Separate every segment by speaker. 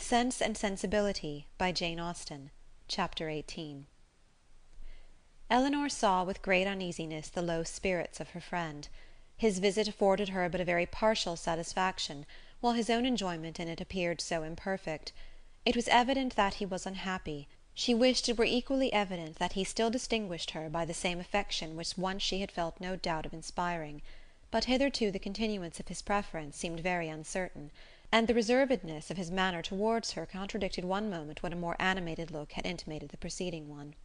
Speaker 1: Sense and Sensibility by Jane Austen. Chapter 18. Elinor saw with great uneasiness the low spirits of her friend. His visit afforded her but a very partial satisfaction, while his own enjoyment in it appeared so imperfect. It was evident that he was unhappy. She wished it were equally evident that he still distinguished her by the same affection which once she had felt no doubt of inspiring. But hitherto the continuance of his preference seemed very uncertain, and the reservedness of his manner towards her contradicted one moment what a more animated look had intimated the preceding one.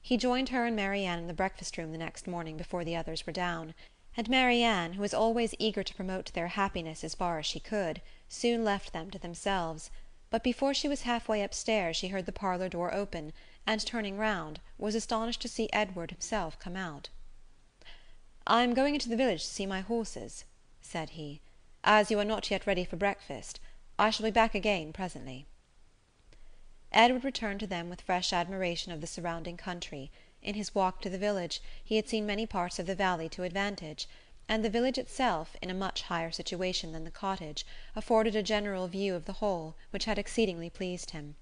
Speaker 1: He joined her and Marianne in the breakfast-room the next morning before the others were down, and Marianne, who was always eager to promote their happiness as far as she could, soon left them to themselves. But before she was half-way upstairs she heard the parlour door open, and turning round, was astonished to see Edward himself come out. "I am going into the village to see my horses," said he, "as you are not yet ready for breakfast. I shall be back again presently." Edward returned to them with fresh admiration of the surrounding country. In his walk to the village he had seen many parts of the valley to advantage, and the village itself, in a much higher situation than the cottage, afforded a general view of the whole, which had exceedingly pleased him.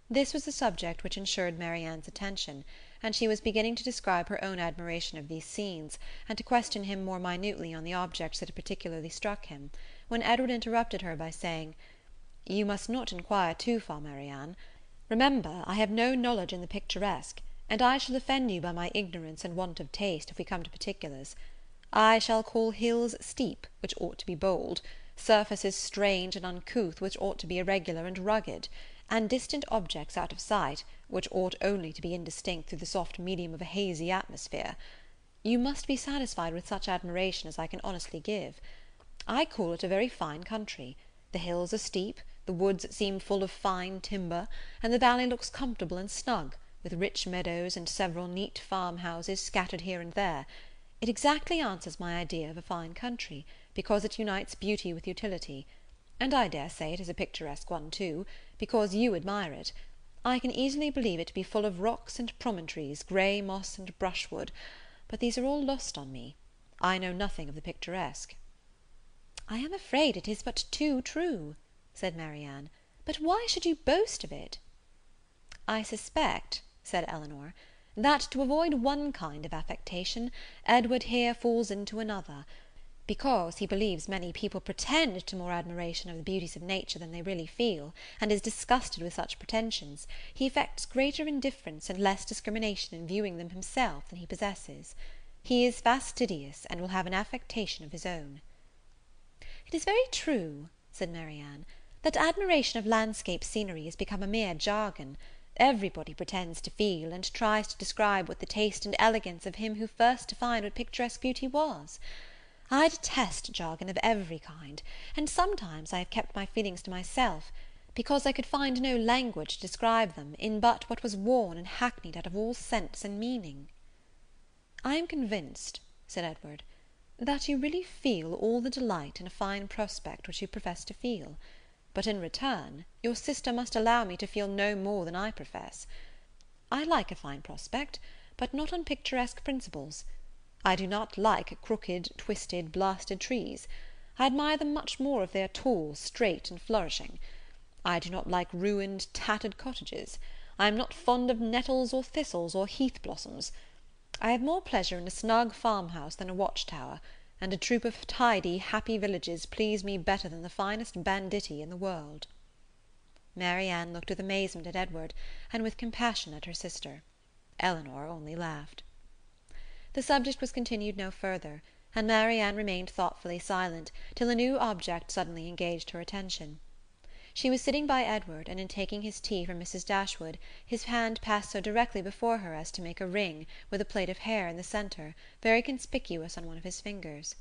Speaker 1: This was the subject which ensured Marianne's attention, and she was beginning to describe her own admiration of these scenes, and to question him more minutely on the objects that had particularly struck him, when Edward interrupted her by saying, "You must not inquire too far, Marianne. Remember, I have no knowledge in the picturesque, and I shall offend you by my ignorance and want of taste if we come to particulars. I shall call hills steep, which ought to be bold, surfaces strange and uncouth, which ought to be irregular and rugged, and distant objects out of sight, which ought only to be indistinct through the soft medium of a hazy atmosphere. You must be satisfied with such admiration as I can honestly give. I call it a very fine country. The hills are steep, the woods seem full of fine timber, and the valley looks comfortable and snug, with rich meadows and several neat farmhouses scattered here and there. It exactly answers my idea of a fine country, because it unites beauty with utility. And I dare say it is a picturesque one too, because you admire it. I can easily believe it to be full of rocks and promontories, grey moss and brushwood, but these are all lost on me. I know nothing of the picturesque." "I am afraid it is but too true," said Marianne. "But why should you boast of it?" "I suspect," said Elinor, "that to avoid one kind of affectation, Edward here falls into another. Because he believes many people pretend to more admiration of the beauties of nature than they really feel, and is disgusted with such pretensions, he affects greater indifference and less discrimination in viewing them himself than he possesses. He is fastidious, and will have an affectation of his own." "It is very true," said Marianne, "that admiration of landscape scenery has become a mere jargon. Everybody pretends to feel, and tries to describe what the taste and elegance of him who first defined what picturesque beauty was. I detest jargon of every kind, and sometimes I have kept my feelings to myself, because I could find no language to describe them in but what was worn and hackneyed out of all sense and meaning." "I am convinced," said Edward, "that you really feel all the delight in a fine prospect which you profess to feel; but in return, your sister must allow me to feel no more than I profess. I like a fine prospect, but not on picturesque principles. I do not like crooked, twisted, blasted trees. I admire them much more if they are tall, straight, and flourishing. I do not like ruined, tattered cottages. I am not fond of nettles or thistles or heath blossoms. I have more pleasure in a snug farmhouse than a watchtower, and a troop of tidy, happy villages please me better than the finest banditti in the world." Marianne looked with amazement at Edward, and with compassion at her sister. Elinor only laughed. The subject was continued no further, and Marianne remained thoughtfully silent, till a new object suddenly engaged her attention. She was sitting by Edward, and in taking his tea from Mrs. Dashwood, his hand passed so directly before her as to make a ring, with a plait of hair in the centre, very conspicuous on one of his fingers.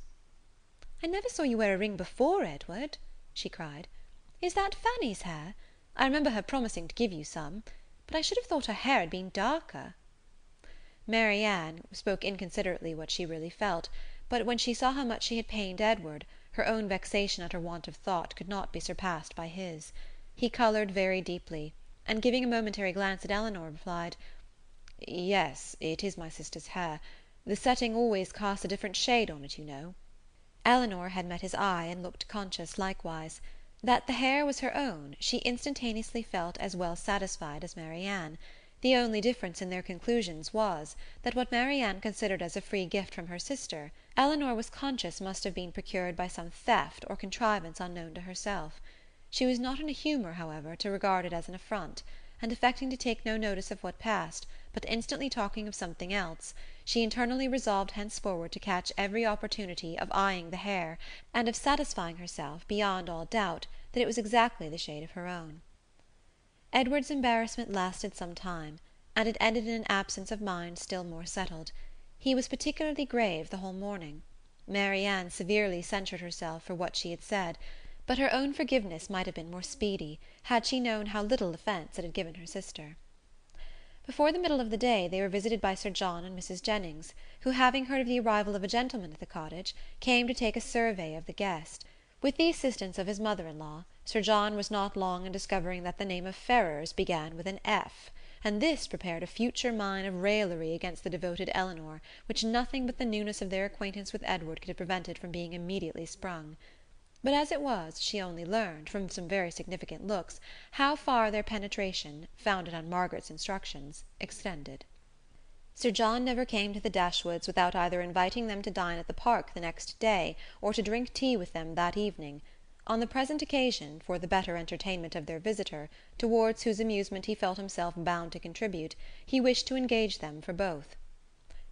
Speaker 1: "I never saw you wear a ring before, Edward," she cried. "Is that Fanny's hair? I remember her promising to give you some, but I should have thought her hair had been darker." Marianne spoke inconsiderately what she really felt, but when she saw how much she had pained Edward, her own vexation at her want of thought could not be surpassed by his. He coloured very deeply, and giving a momentary glance at Elinor, replied, "Yes, it is my sister's hair. The setting always casts a different shade on it, you know." Elinor had met his eye, and looked conscious likewise. That the hair was her own she instantaneously felt as well satisfied as Marianne. The only difference in their conclusions was, that what Marianne considered as a free gift from her sister, Elinor was conscious must have been procured by some theft or contrivance unknown to herself. She was not in a humour, however, to regard it as an affront, and affecting to take no notice of what passed, but instantly talking of something else, she internally resolved henceforward to catch every opportunity of eyeing the hair, and of satisfying herself, beyond all doubt, that it was exactly the shade of her own. Edward's embarrassment lasted some time, and it ended in an absence of mind still more settled. He was particularly grave the whole morning. Marianne severely censured herself for what she had said, but her own forgiveness might have been more speedy, had she known how little offence it had given her sister. Before the middle of the day they were visited by Sir John and Mrs. Jennings, who, having heard of the arrival of a gentleman at the cottage, came to take a survey of the guest. With the assistance of his mother-in-law, Sir John was not long in discovering that the name of Ferrars began with an F, and this prepared a future mine of raillery against the devoted Elinor, which nothing but the newness of their acquaintance with Edward could have prevented from being immediately sprung. But as it was, she only learned, from some very significant looks, how far their penetration, founded on Margaret's instructions, extended. Sir John never came to the Dashwoods without either inviting them to dine at the Park the next day, or to drink tea with them that evening. On the present occasion, for the better entertainment of their visitor, towards whose amusement he felt himself bound to contribute, he wished to engage them for both.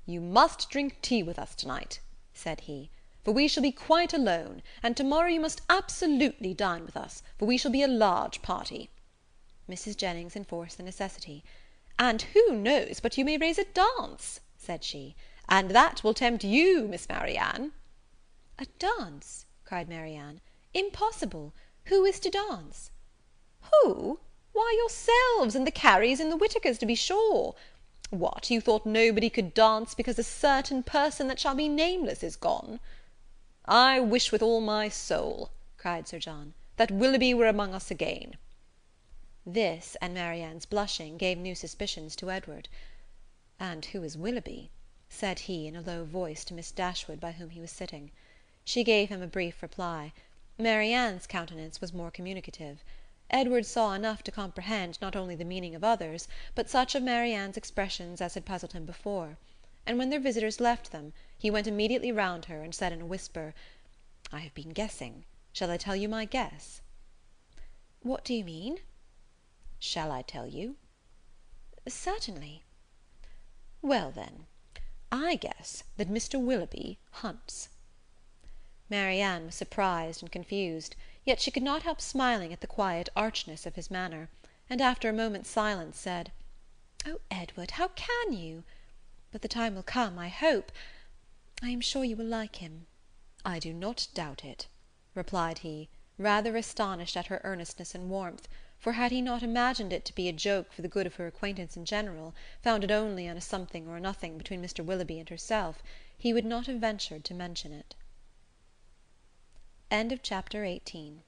Speaker 1: "You must drink tea with us tonight," said he, "for we shall be quite alone, and tomorrow you must absolutely dine with us, for we shall be a large party." Mrs. Jennings enforced the necessity. "And who knows but you may raise a dance?" said she, "and that will tempt you, Miss Marianne." "A dance?" cried Marianne. "Impossible! Who is to dance?" "Who? Why, yourselves, and the Carries and the Whitakers, to be sure. What, you thought nobody could dance because a certain person that shall be nameless is gone? I wish with all my soul," cried Sir John, "that Willoughby were among us again." This, and Marianne's blushing, gave new suspicions to Edward. "And who is Willoughby?" said he, in a low voice, to Miss Dashwood, by whom he was sitting. She gave him a brief reply. Marianne's countenance was more communicative. Edward saw enough to comprehend not only the meaning of others, but such of Marianne's expressions as had puzzled him before; and when their visitors left them, he went immediately round her, and said in a whisper, "I have been guessing. Shall I tell you my guess?" "What do you mean?" "Shall I tell you?" "Certainly." "Well, then, I guess that Mr. Willoughby hunts." Marianne was surprised and confused, yet she could not help smiling at the quiet archness of his manner, and after a moment's silence said, "Oh, Edward, how can you? But the time will come, I hope. I am sure you will like him." "I do not doubt it," replied he, rather astonished at her earnestness and warmth, for had he not imagined it to be a joke for the good of her acquaintance in general, founded only on a something or a nothing between Mr. Willoughby and herself, he would not have ventured to mention it. Chapter 18